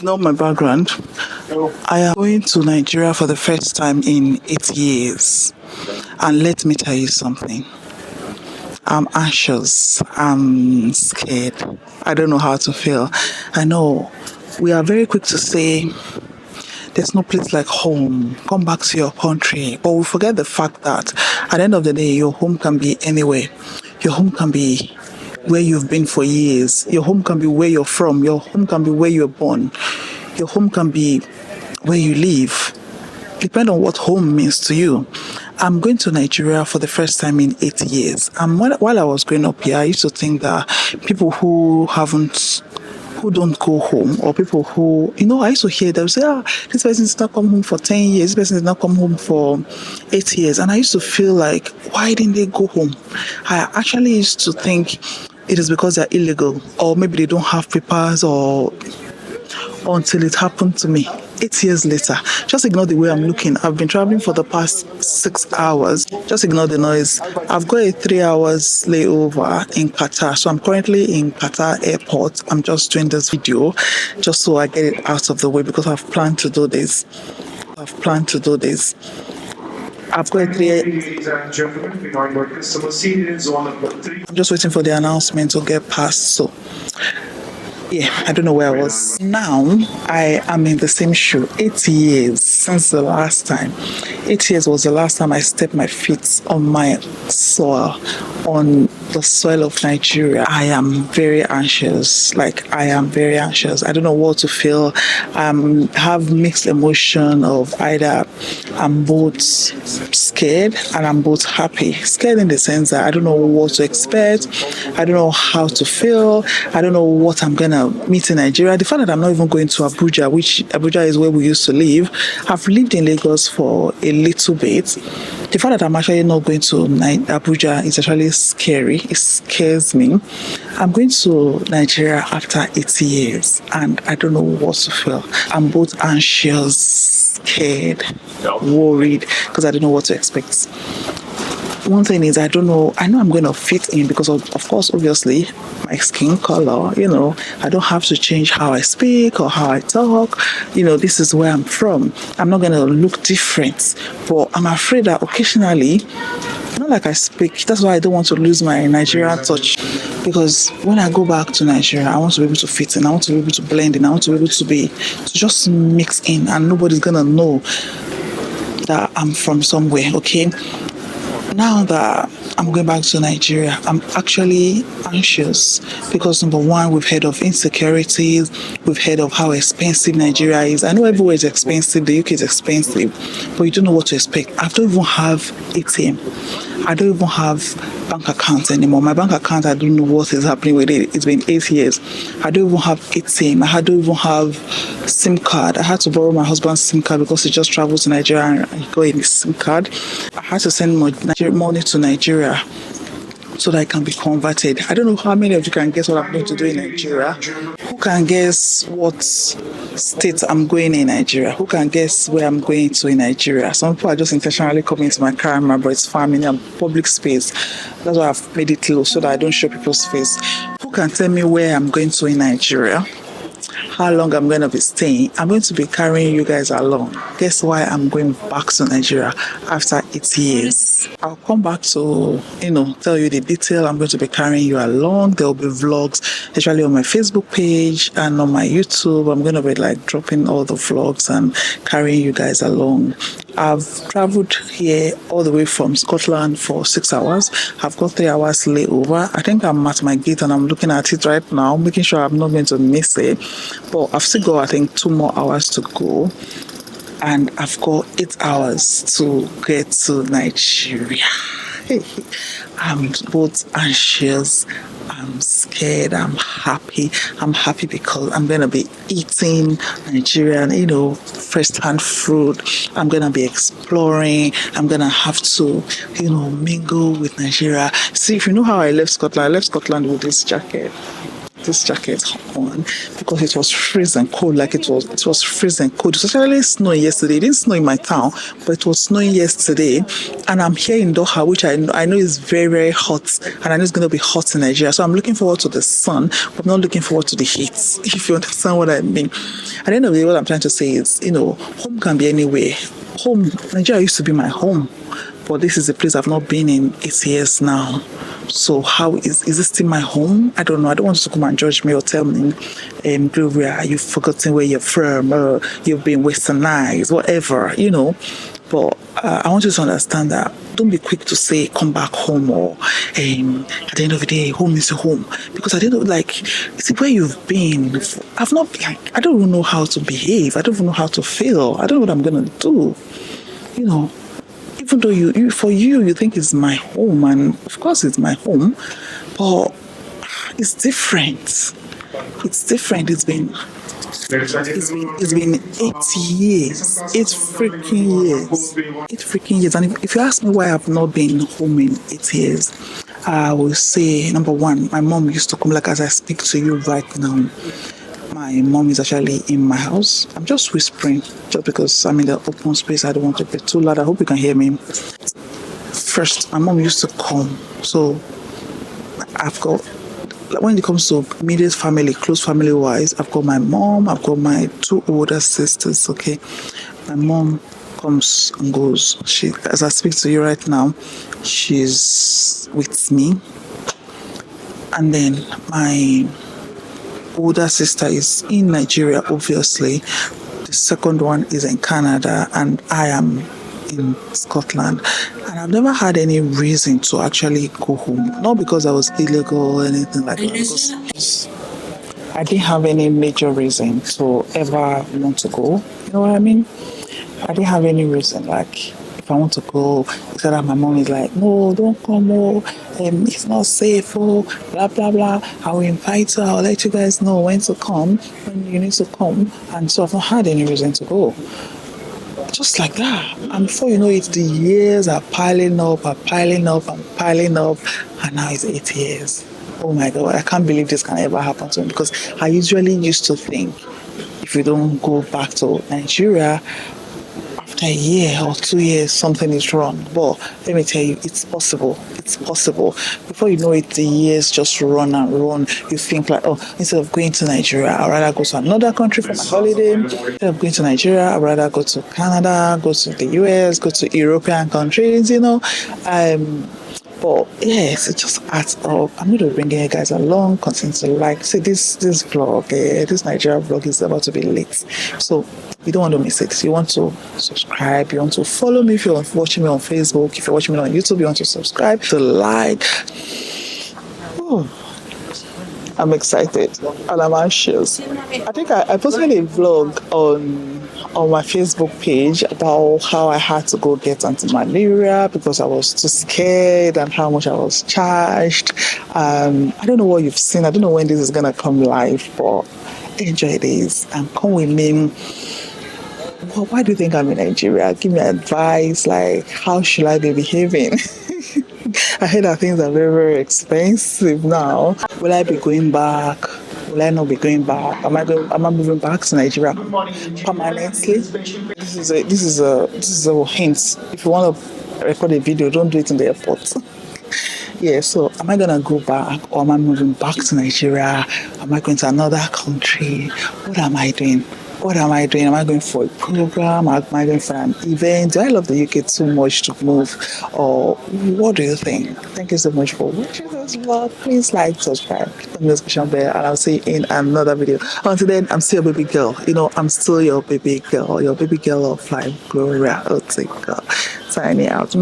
Not my background. I am going to Nigeria for the first time in 8 years. And let me tell you something. I'm anxious. I'm scared. I don't know how to feel. I know we are very quick to say there's no place like home. Come back to your country. But we forget the fact that at the end of the day, your home can be anywhere. Your home can be where you've been for years. Your home can be where you're from. Your home can be where you're born. Your home can be where you live. Depend on what home means to you. I'm going to Nigeria for the first time in 8 years. And while I was growing up here, I used to think that people who don't go home, or people who, I used to hear them say, this person did not come home for 10 years, this person did not come home for 8 years. And I used to feel like, why didn't they go home? I actually used to think it is because they're illegal, or maybe they don't have papers, or until it happened to me 8 years later. Just ignore the way I'm looking. I've been traveling for the past 6 hours. Just ignore the noise. I've got a 3 hours layover in Qatar. So I'm currently in Qatar airport. I'm just doing this video just so I get it out of the way because I've planned to do this. I've got a 3. I'm just waiting for the announcement to get passed. So I don't know where I was. Now, I am in the same shoe. 8 years since the last time. 8 years was the last time I stepped my feet on my soil, on the soil of Nigeria. I am very anxious. I don't know what to feel. I have mixed emotion of either I'm both scared and I'm both happy. Scared in the sense that I don't know what to expect. I don't know how to feel. I don't know what I'm going to meet in Nigeria. The fact that I'm not even going to Abuja, which Abuja is where we used to live. I've lived in Lagos for a little bit. The fact that I'm actually not going to Abuja is actually scary. It scares me. I'm going to Nigeria after 8 years and I don't know what to feel. I'm both anxious, scared, worried because I don't know what to expect. One thing is I know I'm going to fit in because of course, obviously, my skin color, I don't have to change how I speak or how I talk. This is where I'm from. I'm not going to look different, but I'm afraid that occasionally, not like I speak, that's why I don't want to lose my Nigerian touch. Because when I go back to Nigeria, I want to be able to fit in. I want to be able to blend in. I want to be able to just mix in and nobody's going to know that I'm from somewhere, okay? Now that I'm going back to Nigeria, I'm actually anxious because number one, we've heard of insecurities, we've heard of how expensive Nigeria is. I know everywhere is expensive, the UK is expensive, but you don't know what to expect. I don't even have ATM. I don't even have bank accounts anymore. My bank account, I don't know what is happening with it. It's been 8 years. I don't even have ATM. I don't even have SIM card. I had to borrow my husband's SIM card because he just traveled to Nigeria and he got a SIM card. I had to send money to Nigeria so that I can be converted. I don't know how many of you can guess what I'm going to do in Nigeria. Who can guess what state I'm going in Nigeria? Who can guess where I'm going to in Nigeria? Some people are just intentionally coming to my camera, but it's farming in a public space. That's why I've made it low so that I don't show people's face. Who can tell me where I'm going to in Nigeria? How long I'm going to be staying? I'm going to be carrying you guys along. Guess why I'm going back to Nigeria after 8 years? I'll come back to, tell you the detail. I'm going to be carrying you along. There will be vlogs, especially on my Facebook page and on my YouTube. I'm going to be dropping all the vlogs and carrying you guys along. I've traveled here all the way from Scotland for 6 hours. I've got 3 hours layover. I think I'm at my gate and I'm looking at it right now, making sure I'm not going to miss it. But I've still got, 2 more hours to go. And I've got 8 hours to get to Nigeria. I'm both anxious, I'm scared, I'm happy. I'm happy because I'm going to be eating Nigerian, first-hand food. I'm going to be exploring. I'm going to have to, mingle with Nigeria. See, if you know how I left Scotland with this jacket. this jacket on because it was freezing cold. Like it was freezing cold. It was actually snowing yesterday. It didn't snow in my town, but it was snowing yesterday. And I'm here in Doha, which I know is very, very hot, and I know it's going to be hot in Nigeria. So I'm looking forward to the sun, but I'm not looking forward to the heat. If you understand what I mean. At the end of the day, what I'm trying to say is, home can be anywhere. Home, Nigeria used to be my home, but this is a place I've not been in 8 years now. So how is this still my home? I don't know. I don't want you to come and judge me or tell me, Gloria, you've forgotten where you're from, or you've been westernized, whatever, But I want you to understand that don't be quick to say come back home, or at the end of the day, home is your home. Because I didn't see where you've been. I've not I don't even know how to behave. I don't even know how to feel. I don't know what I'm gonna do. Even though you think it's my home, and of course it's my home, but it's different. It's different. It's been 8 years. 8 freaking years. 8 freaking years. And if you ask me why I've not been home in 8 years, I will say, number one, my mom used to come, like as I speak to you right now. My mom is actually in my house. I'm just whispering, just because I'm in the open space. I don't want to be too loud. I hope you can hear me. First, my mom used to come. So I've got, when it comes to immediate family, close family wise, I've got my mom, I've got my 2 older sisters, okay? My mom comes and goes. As I speak to you right now, she's with me. And then my older sister is in Nigeria, obviously. The second one is in Canada, and I am in Scotland. And I've never had any reason to actually go home. Not because I was illegal or anything like that. Because I didn't have any major reason to ever want to go. You know what I mean? I didn't have any reason. Like, if I want to go, instead of my mom is like, no, don't come, it's not safe, blah, blah, blah. I will invite you, I'll let you guys know when to come, when you need to come. And so I've not had any reason to go. Just like that. And before you know it, the years are piling up, and now it's 8 years. Oh my God, I can't believe this can ever happen to me, because I usually used to think if you don't go back to Nigeria, after a year or 2 years, something is wrong. But let me tell you, it's possible. It's possible. Before you know it, the years just run and run. You think like, instead of going to Nigeria, I'd rather go to another country for my holiday. Instead of going to Nigeria, I'd rather go to Canada, go to the US, go to European countries, But yes, it just adds up. I'm going to bring you guys along, continue to see this vlog, this Nigeria vlog is about to be late. So you don't want to miss it. You want to subscribe, you want to follow me if you're watching me on Facebook, if you're watching me on YouTube, you want to subscribe, to like. I'm excited and I'm anxious. I think I posted a vlog on my Facebook page about how I had to go get anti-malaria because I was too scared and how much I was charged. I don't know what you've seen. I don't know when this is going to come live, but enjoy this and come with me. Well, why do you think I'm in Nigeria? Give me advice, like how should I be behaving? I heard that things are very, very expensive now. Will I be going back? Will I not be going back? Am I moving back to Nigeria permanently? This is a hint. If you want to record a video, don't do it in the airport. Yeah, so am I gonna go back, or am I moving back to Nigeria? Am I going to another country? What am I doing? Am I going for a program? Am I going for an event? Do I love the UK too much to move? Or what do you think? Thank you so much for watching this vlog. Please like, subscribe, and the description bell, and I'll see you in another video. Until then, I'm still your baby girl. I'm still your baby girl of life, Gloria. Signing out.